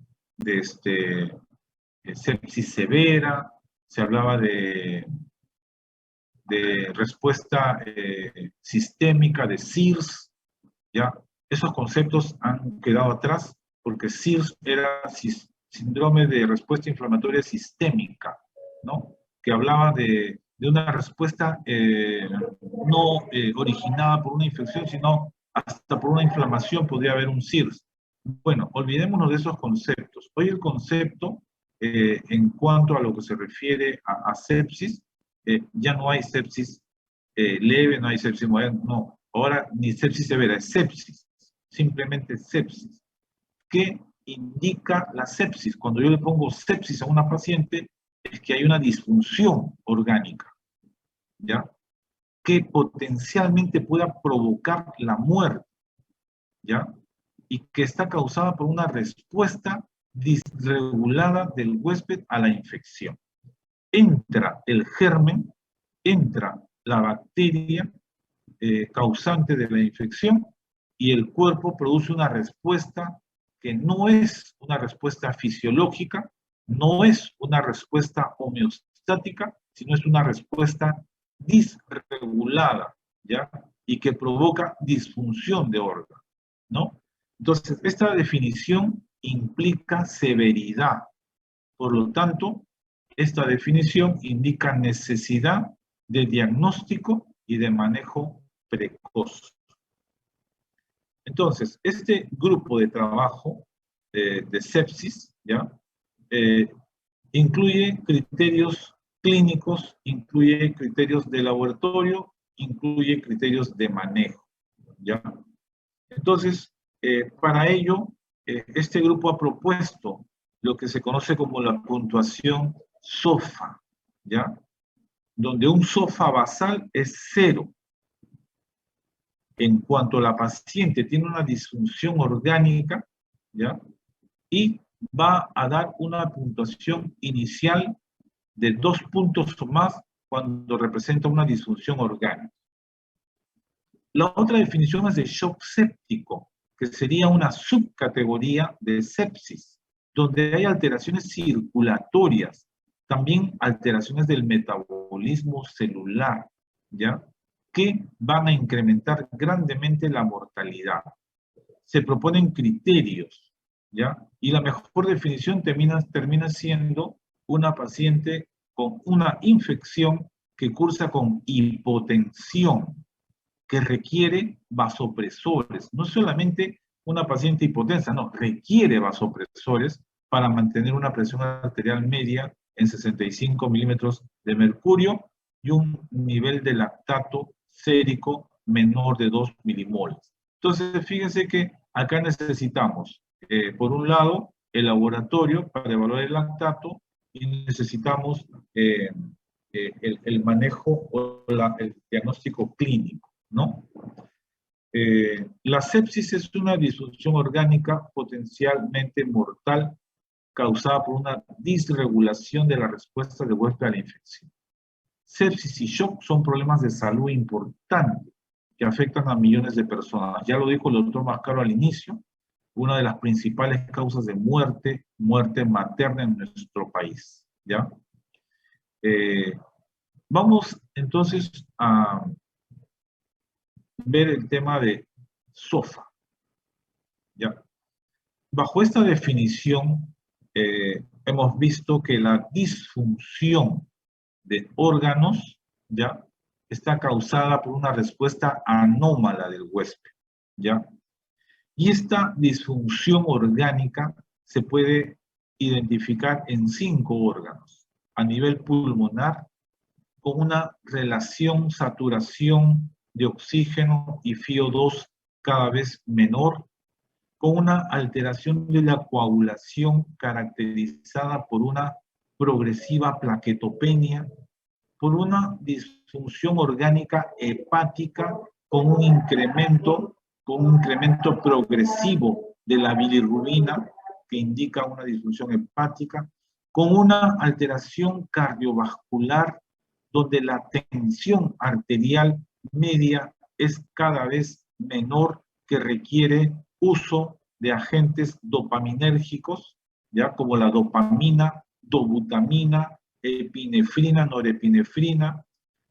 Speaker 2: sepsis severa, se hablaba de respuesta sistémica, de SIRS, ¿ya? Esos conceptos han quedado atrás porque SIRS era síndrome de respuesta inflamatoria sistémica, ¿no? Que hablaba de una respuesta no originada por una infección, sino hasta por una inflamación podría haber un SIRS. Bueno, olvidémonos de esos conceptos. Hoy el concepto, en cuanto a lo que se refiere a sepsis, ya no hay sepsis leve, no hay sepsis moderna, no. Ahora ni sepsis severa, es sepsis, simplemente sepsis. ¿Qué indica la sepsis? Cuando yo le pongo sepsis a una paciente, es que hay una disfunción orgánica, ¿ya? Que potencialmente pueda provocar la muerte, ¿ya? Y que está causada por una respuesta disregulada del huésped a la infección. Entra el germen, entra la bacteria causante de la infección y el cuerpo produce una respuesta que no es una respuesta fisiológica, no es una respuesta homeostática, sino es una respuesta disregulada, ¿ya? Y que provoca disfunción de órganos, ¿no? Entonces, esta definición implica severidad. Por lo tanto, esta definición indica necesidad de diagnóstico y de manejo precoz. Entonces, este grupo de trabajo de sepsis, ¿ya? Incluye criterios clínicos, incluye criterios de laboratorio, incluye criterios de manejo, ¿ya? Entonces, para ello, este grupo ha propuesto lo que se conoce como la puntuación SOFA, ¿ya? Donde un SOFA basal es 0. En cuanto la paciente tiene una disfunción orgánica, ¿ya? Y va a dar una puntuación inicial de 2 puntos o más cuando representa una disfunción orgánica. La otra definición es de shock séptico, que sería una subcategoría de sepsis, donde hay alteraciones circulatorias, también alteraciones del metabolismo celular, ¿ya? Que van a incrementar grandemente la mortalidad. Se proponen criterios, ¿ya? Y la mejor definición termina siendo una paciente con una infección que cursa con hipotensión, que requiere vasopresores. No solamente una paciente hipotensa, no, requiere vasopresores para mantener una presión arterial media en 65 milímetros de mercurio y un nivel de lactato sérico menor de 2 milimoles. Entonces, fíjense que acá necesitamos, por un lado, el laboratorio para evaluar el lactato y necesitamos el manejo o el diagnóstico clínico, ¿no? La sepsis es una disfunción orgánica potencialmente mortal causada por una disregulación de la respuesta del huésped a la infección. Sepsis y shock son problemas de salud importantes que afectan a millones de personas. Ya lo dijo el doctor Mascaro al inicio, una de las principales causas de muerte materna en nuestro país, ¿ya? Vamos entonces a ver el tema de SOFA, ¿ya? Bajo esta definición, hemos visto que la disfunción de órganos, ¿ya?, está causada por una respuesta anómala del huésped, ¿ya? Y esta disfunción orgánica se puede identificar en 5 órganos. A nivel pulmonar, con una relación saturación de oxígeno y FiO2 cada vez menor, con una alteración de la coagulación caracterizada por una progresiva plaquetopenia, por una disfunción orgánica hepática con un incremento progresivo de la bilirrubina, que indica una disfunción hepática, con una alteración cardiovascular donde la tensión arterial media es cada vez menor, que requiere uso de agentes dopaminérgicos, ya como la dopamina, dobutamina, epinefrina, norepinefrina,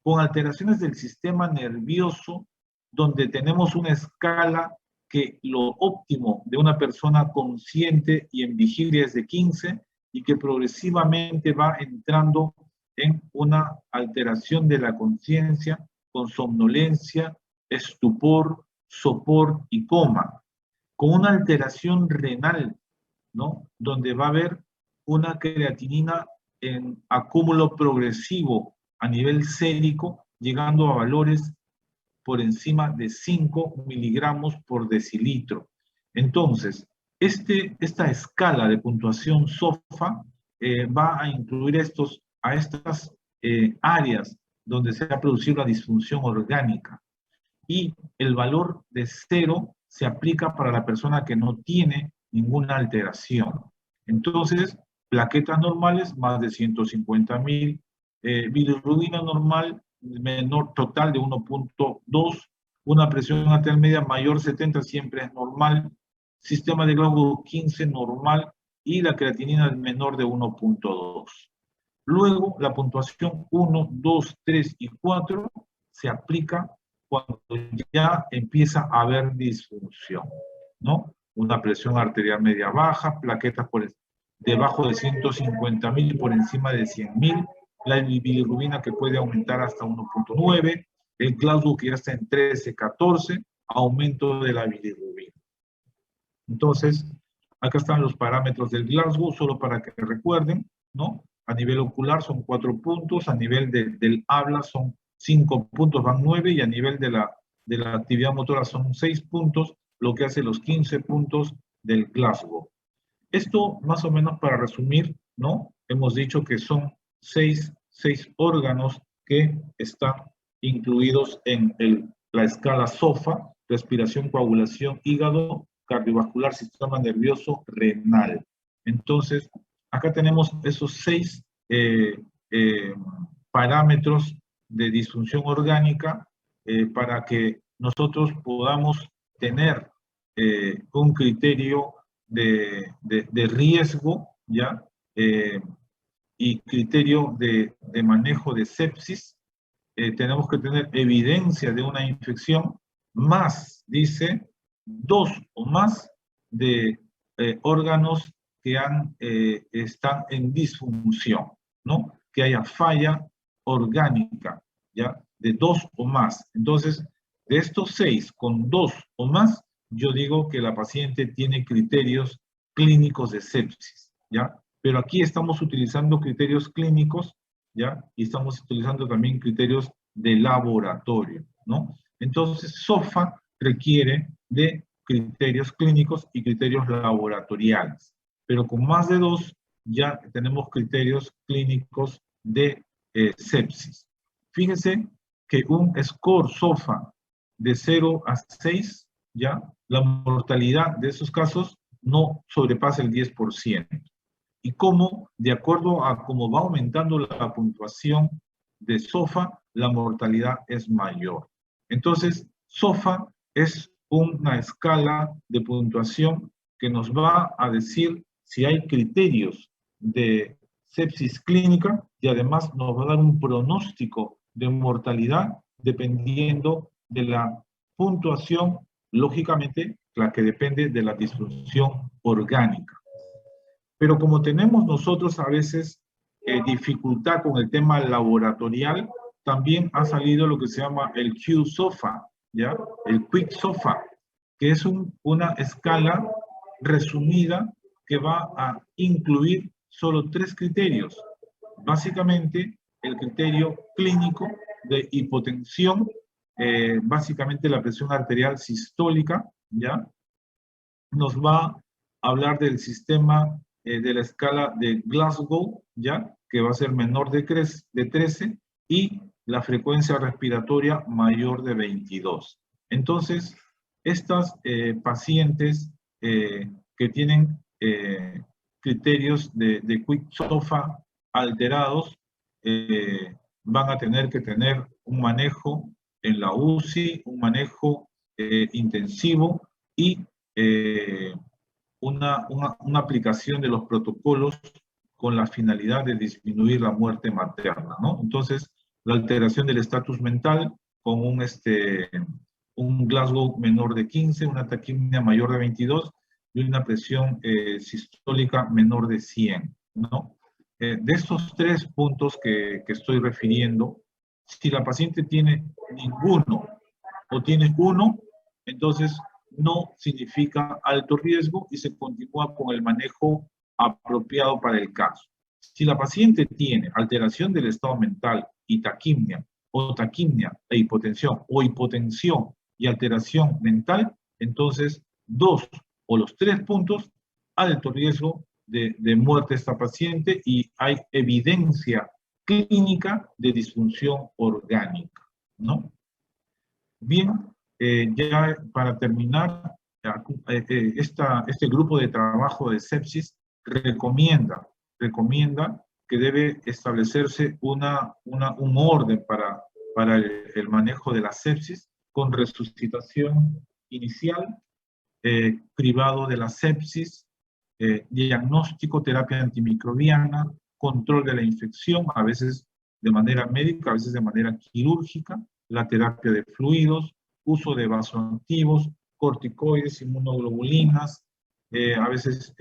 Speaker 2: con alteraciones del sistema nervioso, donde tenemos una escala que lo óptimo de una persona consciente y en vigilia es de 15 y que progresivamente va entrando en una alteración de la conciencia con somnolencia, estupor, sopor y coma, con una alteración renal, ¿no?, donde va a haber una creatinina en acúmulo progresivo a nivel sérico, llegando a valores por encima de 5 miligramos por decilitro. Entonces, esta escala de puntuación SOFA va a incluir estas áreas donde se ha producido la disfunción orgánica. Y el valor de 0 se aplica para la persona que no tiene ninguna alteración. Entonces, plaquetas normales, más de 150.000, bilirrubina normal, menor total de 1.2, una presión arterial media mayor 70 siempre es normal, sistema de Glasgow 15 normal y la creatinina menor de 1.2. Luego, la puntuación 1, 2, 3 y 4 se aplica cuando ya empieza a haber disfunción, ¿no? Una presión arterial media baja, plaquetas debajo de 150.000 por encima de 100.000, la bilirrubina que puede aumentar hasta 1.9, el Glasgow que ya está en 13, 14, aumento de la bilirrubina. Entonces, acá están los parámetros del Glasgow, solo para que recuerden, ¿no? A nivel ocular son 4 puntos, a nivel del habla son 5 puntos, van 9, y a nivel de la actividad motora son 6 puntos, lo que hace los 15 puntos del Glasgow. Esto, más o menos para resumir, ¿no? Hemos dicho que son 6 órganos que están incluidos en la escala SOFA: respiración, coagulación, hígado, cardiovascular, sistema nervioso, renal. Entonces, acá tenemos esos 6 parámetros de disfunción orgánica para que nosotros podamos tener un criterio de riesgo, ¿ya? Y criterio de manejo de sepsis. Tenemos que tener evidencia de una infección, más, dice, 2 o más de órganos que están en disfunción, ¿no? Que haya falla orgánica, ¿ya? De 2 o más. Entonces, de estos 6, con 2 o más, yo digo que la paciente tiene criterios clínicos de sepsis, ¿ya? Pero aquí estamos utilizando criterios clínicos, ¿ya? Y estamos utilizando también criterios de laboratorio, ¿no? Entonces, SOFA requiere de criterios clínicos y criterios laboratoriales, pero con más de 2 ya tenemos criterios clínicos de sepsis. Fíjense que un score SOFA de 0 a 6, ¿ya? La mortalidad de esos casos no sobrepasa el 10%. Y cómo, de acuerdo a cómo va aumentando la puntuación de SOFA, la mortalidad es mayor. Entonces, SOFA es una escala de puntuación que nos va a decir si hay criterios de sepsis clínica y además nos va a dar un pronóstico de mortalidad dependiendo de la puntuación, lógicamente, la que depende de la disfunción orgánica. Pero como tenemos nosotros a veces dificultad con el tema laboratorial, también ha salido lo que se llama el Q-SOFA, ¿ya? El Quick SOFA, que es una escala resumida que va a incluir solo 3 criterios. Básicamente, el criterio clínico de hipotensión, básicamente la presión arterial sistólica, ¿ya? Nos va a hablar del sistema de la escala de Glasgow, ¿ya? Que va a ser menor de 13, y la frecuencia respiratoria mayor de 22. Entonces, estas pacientes que tienen criterios de Quick SOFA alterados van a tener que tener un manejo en la UCI, un manejo intensivo y una aplicación de los protocolos con la finalidad de disminuir la muerte materna, ¿no? Entonces, la alteración del estatus mental con un Glasgow menor de 15, una taquimia mayor de 22 y una presión sistólica menor de 100, ¿no? De estos 3 puntos que estoy refiriendo, si la paciente tiene ninguno o tiene uno, entonces no significa alto riesgo y se continúa con el manejo apropiado para el caso. Si la paciente tiene alteración del estado mental y taquimia, o taquimia e hipotensión, o hipotensión y alteración mental, entonces 2 o los 3 puntos, alto riesgo de muerte de esta paciente y hay evidencia clínica de disfunción orgánica, ¿no? Bien, ya para terminar, este grupo de trabajo de sepsis recomienda que debe establecerse un orden para el manejo de la sepsis con resucitación inicial, cribado de la sepsis, diagnóstico, terapia antimicrobiana, control de la infección, a veces de manera médica, a veces de manera quirúrgica, la terapia de fluidos, uso de vasoactivos, corticoides, inmunoglobulinas, a veces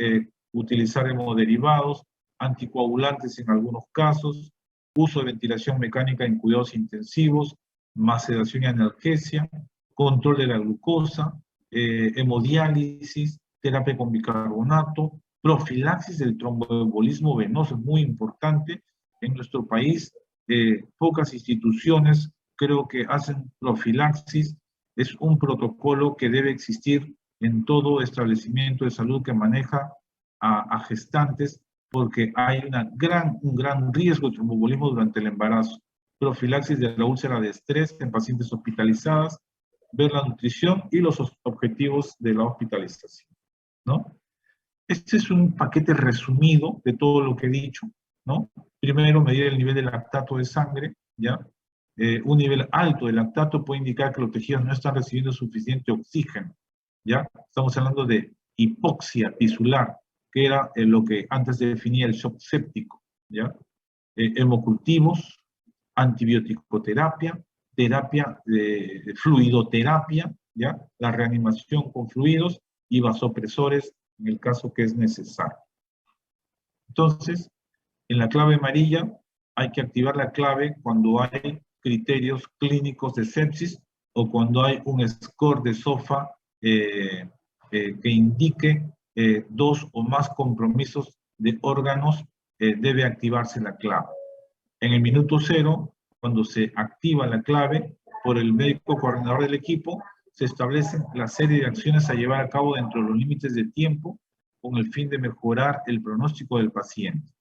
Speaker 2: utilizar hemoderivados, anticoagulantes en algunos casos, uso de ventilación mecánica en cuidados intensivos, más sedación y analgesia, control de la glucosa, hemodiálisis, terapia con bicarbonato, profilaxis del tromboembolismo venoso, muy importante. En nuestro país, pocas instituciones creo que hacen profilaxis. Es un protocolo que debe existir en todo establecimiento de salud que maneja a gestantes, porque hay un gran riesgo de tromboembolismo durante el embarazo. Profilaxis de la úlcera de estrés en pacientes hospitalizadas, ver la nutrición y los objetivos de la hospitalización, ¿no? Este es un paquete resumido de todo lo que he dicho, ¿no? Primero, medir el nivel de lactato de sangre, ¿ya? Un nivel alto de lactato puede indicar que los tejidos no están recibiendo suficiente oxígeno, ¿ya? Estamos hablando de hipoxia tisular, que era lo que antes definía el shock séptico, ¿ya? Hemocultivos, antibiótico-terapia, terapia de fluidoterapia, ¿ya? La reanimación con fluidos y vasopresores en el caso que es necesario. Entonces, en la clave amarilla hay que activar la clave cuando hay criterios clínicos de sepsis o cuando hay un score de SOFA que indique 2 o más compromisos de órganos, debe activarse la clave. En el minuto 0, cuando se activa la clave por el médico coordinador del equipo, se establecen la serie de acciones a llevar a cabo dentro de los límites de tiempo con el fin de mejorar el pronóstico del paciente.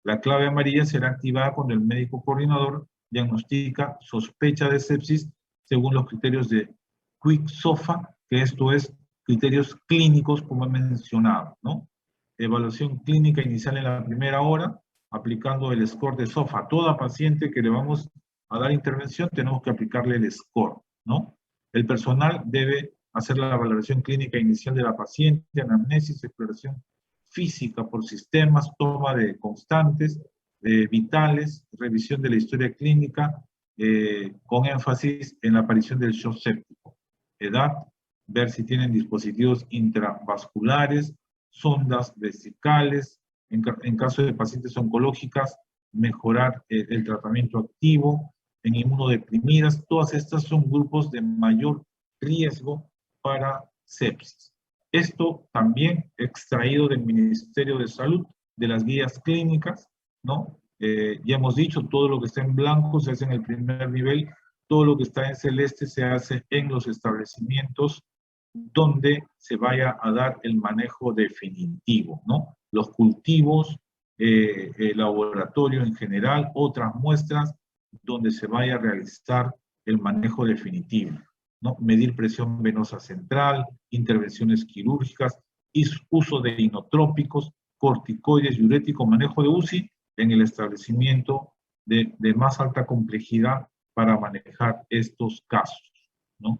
Speaker 2: La clave amarilla será activada cuando el médico coordinador diagnostica sospecha de sepsis según los criterios de Quick SOFA, que esto es criterios clínicos, como he mencionado, ¿no? Evaluación clínica inicial en la primera hora, aplicando el score de SOFA. A toda paciente que le vamos a dar intervención, tenemos que aplicarle el score, ¿no? El personal debe hacer la valoración clínica inicial de la paciente, anamnesis, exploración física por sistemas, toma de constantes, vitales, revisión de la historia clínica, con énfasis en la aparición del shock séptico. Edad, ver si tienen dispositivos intravasculares, sondas vesicales, en caso de pacientes oncológicas, mejorar el tratamiento activo, en inmunodeprimidas. Todas estas son grupos de mayor riesgo para sepsis. Esto también extraído del Ministerio de Salud, de las guías clínicas, ¿no? Ya hemos dicho, todo lo que está en blanco se hace en el primer nivel, todo lo que está en celeste se hace en los establecimientos donde se vaya a dar el manejo definitivo, ¿no? Los cultivos, el laboratorio en general, otras muestras donde se vaya a realizar el manejo definitivo, ¿no? Medir presión venosa central, intervenciones quirúrgicas, uso de inotrópicos, corticoides, diuréticos, manejo de UCI en el establecimiento de más alta complejidad para manejar estos casos, ¿no?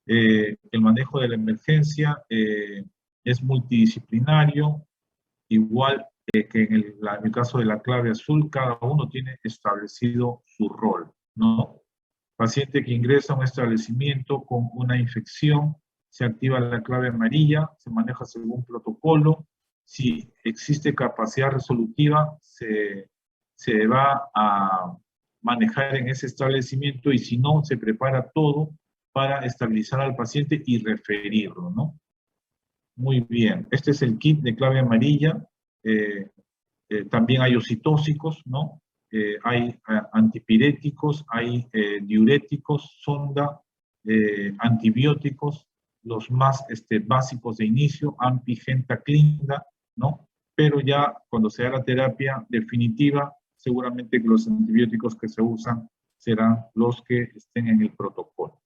Speaker 2: El manejo de la emergencia es multidisciplinario, igual que en el caso de la clave azul, cada uno tiene establecido su rol, ¿no? Paciente que ingresa a un establecimiento con una infección, se activa la clave amarilla, se maneja según protocolo. Si existe capacidad resolutiva, se va a manejar en ese establecimiento, y si no, se prepara todo para estabilizar al paciente y referirlo, ¿no? Muy bien. Este es el kit de clave amarilla. También hay oxitóxicos, ¿no? Hay antipiréticos, hay diuréticos, sonda, antibióticos, los más básicos de inicio, AMPI, Gentaclinda, ¿no? Pero ya cuando sea la terapia definitiva, seguramente que los antibióticos que se usan serán los que estén en el protocolo.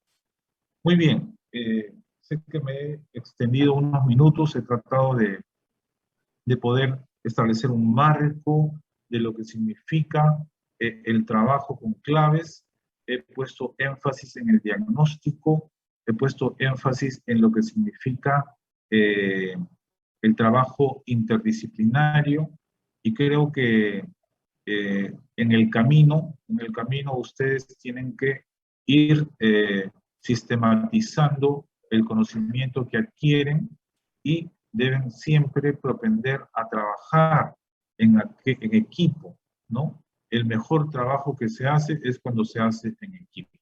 Speaker 2: Muy bien, sé que me he extendido unos minutos, he tratado de poder establecer un marco de lo que significa el trabajo con claves. He puesto énfasis en el diagnóstico, he puesto énfasis en lo que significa el trabajo interdisciplinario, y creo que en el camino ustedes tienen que ir sistematizando el conocimiento que adquieren, y deben siempre propender a trabajar en equipo, ¿no? El mejor trabajo que se hace es cuando se hace en equipo.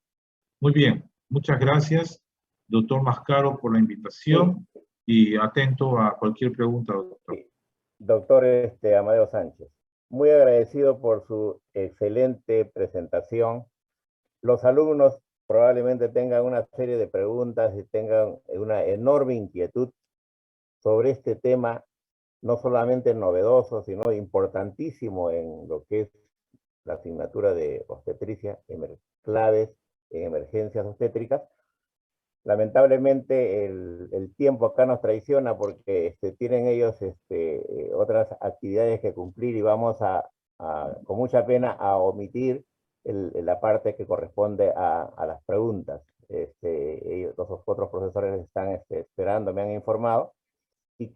Speaker 2: Muy bien, muchas gracias, doctor Mascaro, por la invitación,
Speaker 1: Sí.
Speaker 2: y atento a cualquier pregunta, doctor.
Speaker 1: Sí. Doctor Amadeo Sánchez, muy agradecido por su excelente presentación. Los alumnos probablemente tengan una serie de preguntas y tengan una enorme inquietud sobre este tema, no solamente novedoso, sino importantísimo en lo que es la asignatura de obstetricia, claves en emergencias obstétricas. Lamentablemente el tiempo acá nos traiciona porque tienen ellos otras actividades que cumplir, y vamos con mucha pena a omitir la parte que corresponde a las preguntas. Los otros profesores están esperando, me han informado, y